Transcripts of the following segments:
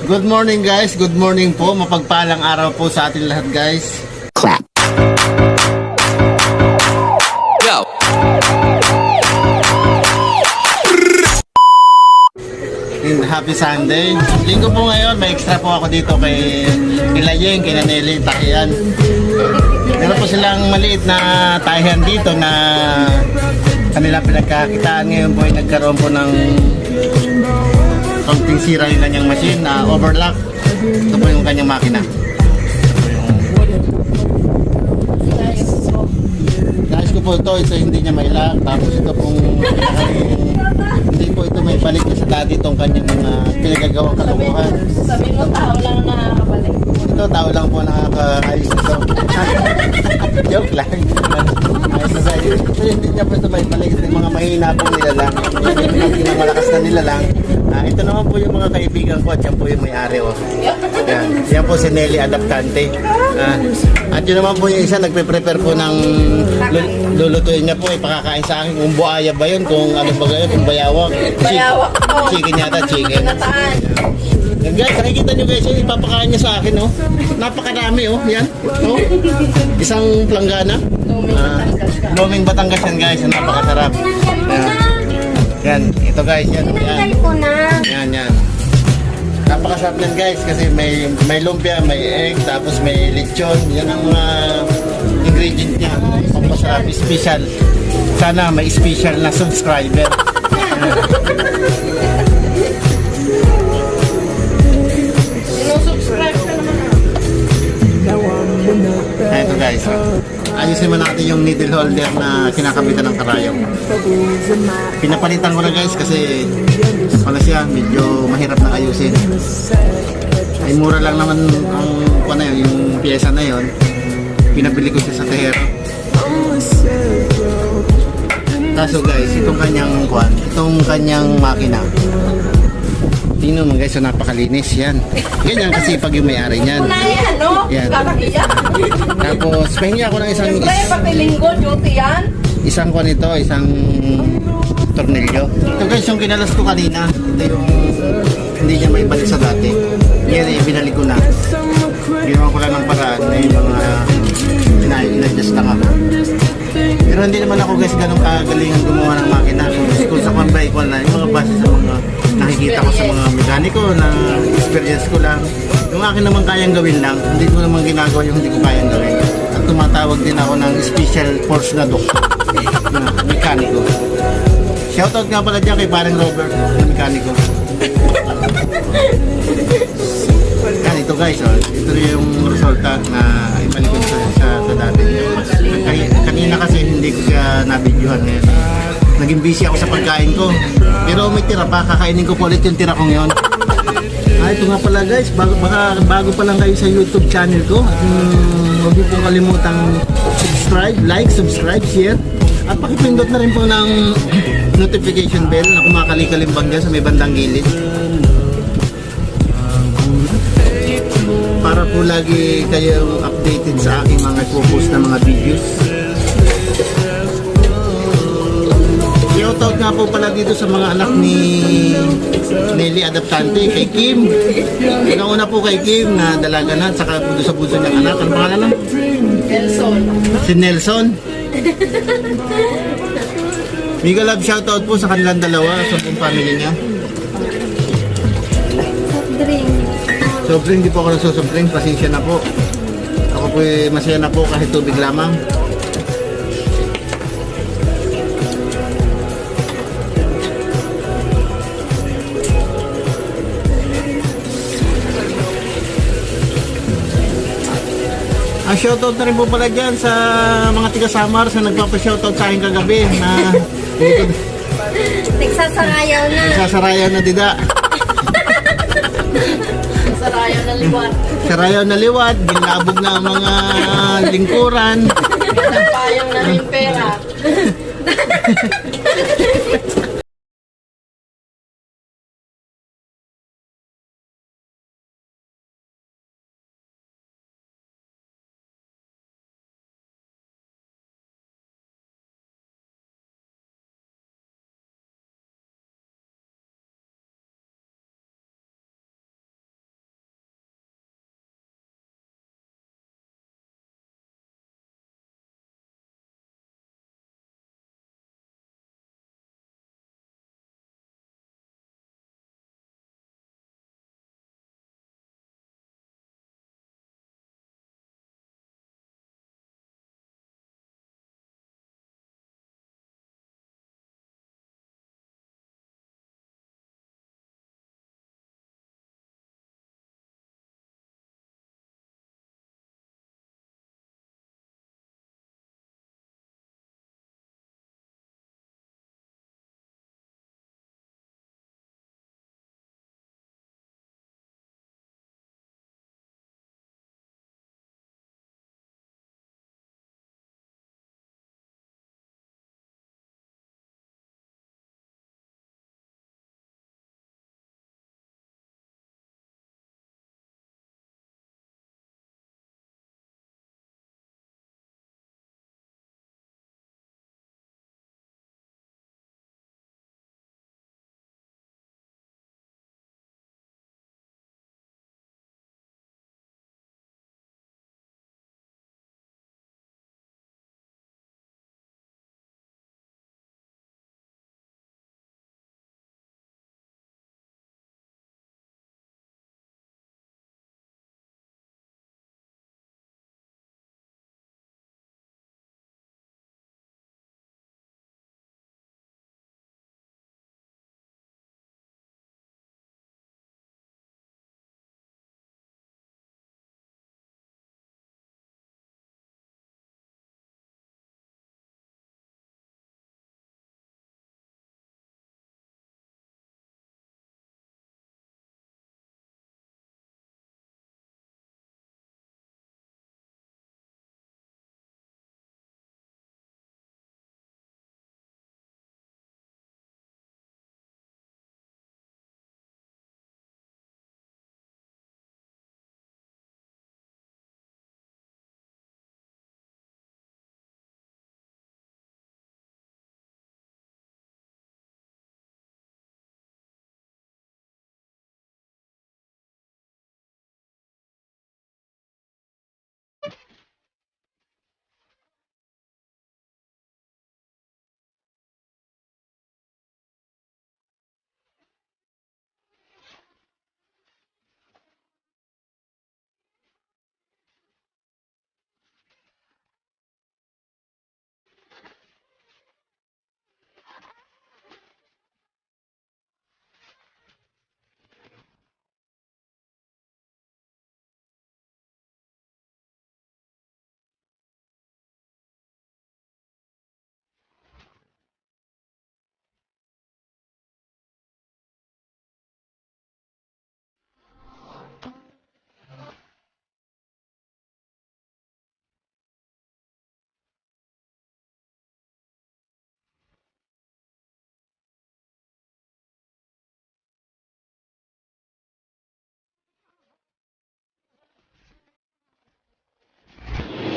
Good morning guys, good morning po. Mapagpalang araw po sa atin lahat guys. Clap. Go. And happy Sunday. Linggo po ngayon, may extra po ako dito kay Ilayeng, kay Naneli, Tahiyan. Meron po silang maliit na tahiyan dito na kanila pinagkakitaan. Ngayon po ay nagkaroon po ng konting sira yung kanyang machine na overlock. Ito po yung kanyang makina. Guys ko po ito hindi niya may lock. Tapos ito pong hindi po ito may balik sa dati itong kanyang pinagagawang kalokohan. Sabi mo tao lang na nakakabalik. Ito tao lang po nakakaayos nito. Joke lang. Ayos na sa iyo. So hindi niya po ito may balik. Ito yung mga mahina pong nila lang. Hindi na malakas na nila lang. Ito naman po yung mga kaibigan ko at yan po yung may-ari. Oh. Yan po si Nelly Adaptante. At yun naman po yung isa nagpe-prepare po ng lulutuin niya po. Ipakakain sa akin kung buaya ba yun, kung ano ba yun, kung bayawak. Bayawak po. Chicken yata, chicken. Nataan. Yan guys, nakikita nyo guys yun, ipapakain niya sa akin. Oh. Napakarami oh, yan. Oh. Isang planggana. Luming Batangas yan guys, napakasarap. Yan, ito guys, yan. Yan. Napakasarap yan guys kasi may lumpia, may egg, tapos may lechon. Yan ang mga ingredient niya. Pampasarap, special. Sana may special na subscriber. Subscribe ka naman. Ito guys, ayusin mo natin yung needle holder na kinakabitan ng karayong. Pinapalitan ko na guys kasi ano siya, medyo mahirap na ayusin. Ay mura lang naman ang yung pyesa na yon. Pinabili ko siya sa Tehero. Kaso guys, itong kanyang makina. Tingnan mo guys, so napakalinis yan. Ganyan kasi pag yung may-ari niyan. Yan, no? Yan. Kakakiya. Tapos pahingi ako ng Siyempre, pagkilinggo, duty yan. isang tornilyo. Ito guys, yung kinalas ko kanina, ito yung hindi niya may balik sa dati. Yan ay binalik ko na. Ginawa ko lang ng paraan na yung mga in-adjust lang ako. Pero hindi naman ako guys ganun kagalingan gumawa ng makina. Kung sa konbay ko na yung mga base sa mga nakikita ko sa mga mekaniko na experience ko lang. Yung akin naman kayang gawin lang, hindi ko naman ginagawa yung hindi ko kayang gawin. At tumatawag din ako ng special force na na mekaniko. Shoutout nga pala dyan kay parang Robert na mekaniko. Yan ito guys, oh. Ito yung resulta na ibalik ko sa dati. Kanina kasi hindi ko siya nabidyohan ngayon. Naging busy ako sa pagkain ko. Pero may tira pa, kakainin ko po ulit yung tira kong yun. Ito nga pala guys, bago pa lang kayo sa YouTube channel ko. Huwag niyo pong kalimutang subscribe, share. At pakipindot na rin po ng notification bell na kumakali-kalimbang dyan sa may bandang gilid. Para po lagi kayong updated sa aking mga post na mga videos. Shoutout nga po pala dito sa mga anak ni Nelly Adaptante, kay Kim. Una po kay Kim na dalaga na, saka po sa bunso niyang anak. Ano pangalan na? Nelson. Si Nelson. Mega love shoutout po sa kanilang dalawa, sa buong family niya. Soft drink, di po ako nagsosoft drink, pasensya na po. Ako po masaya na po kahit tubig lamang. Shoutout na rin po pala dyan sa mga tiga Samar sa nagpapa-shoutout sa akin kagabi na Nagsasarayaw na. Nagsasarayaw na dida. Sarayaw na liwat. Sarayaw na liwat, ginabog na ang mga lingkuran. Payang na rin pera.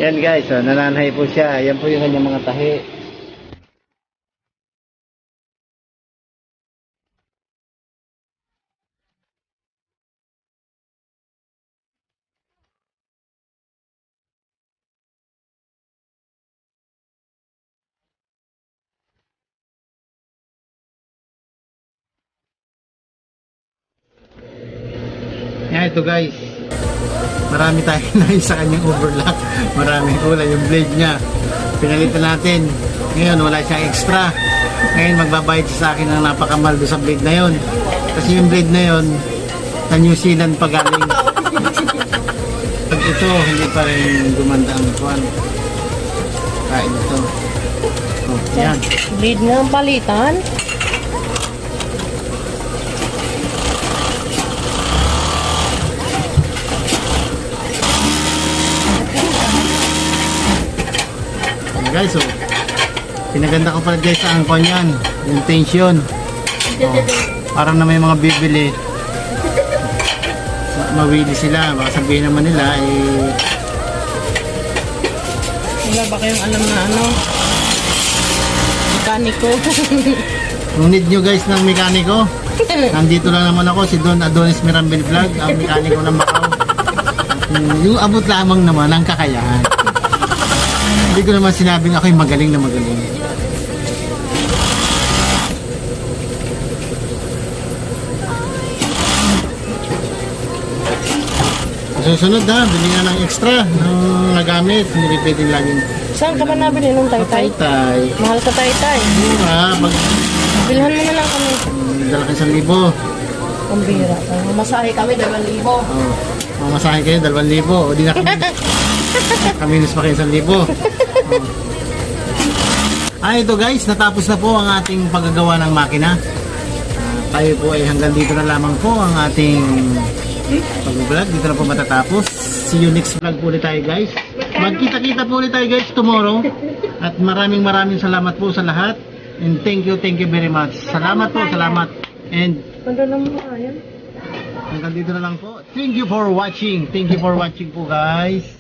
Yan guys, oh, nananahay po siya. Yan po yung kanyang mga tahi. Yan ito guys. Marami tayong nais sa kanyang overlock. Maraming kulay yung blade niya. Pinalitan natin. Ngayon wala siyang extra. Ngayon magbabayad siya sa akin ng napakamahal doon sa blade na yon. Kasi yung blade na yon sa New Zealand pa galing. Pag ito hindi pa rin gumanda ang kuwan. Kain ito. Oh, yan. Blade nga ang palitan. Guys, oh, pinaganda ko pala guys ang kuwan yan, yung tension. Oh, parang na may mga bibili. Mawili sila, baka sabihin naman nila eh. Wala ba kayong alam na ano? Mekaniko. Kung need nyo guys ng mekaniko, nandito lang naman ako, si Don Adonis Mirambel Vlog, ang mekaniko ng Macau. Yung abot lamang naman ang kakayahan. Hindi ko naman sinabing ako'y magaling na magaling. Susunod ha, bili na ng extra ng nagamit. Hindi pwedeng laging Saan ka ba nabili nung taytay? tay-tay. Mahal ka taytay. Pag Bilhan mo na lang kami. dala ka 1,000. Ang bira. Masahe kami 2,000. Oh, mamasahin kayo 2,000. O di na kami. Kaminus pa kayo 1,000. Oh. Ito guys, natapos na po ang ating paggagawa ng makina. Tayo po ay hanggang dito na lamang po ang ating pag-vlog. Dito na po matatapos. See you next vlog po ulit tayo guys. Magkita-kita po ulit tayo guys tomorrow. At maraming salamat po sa lahat. And thank you very much. Salamat po, salamat. And Ganda naman ayan. hanggang dito na lang po. Thank you for watching. Thank you for watching po guys.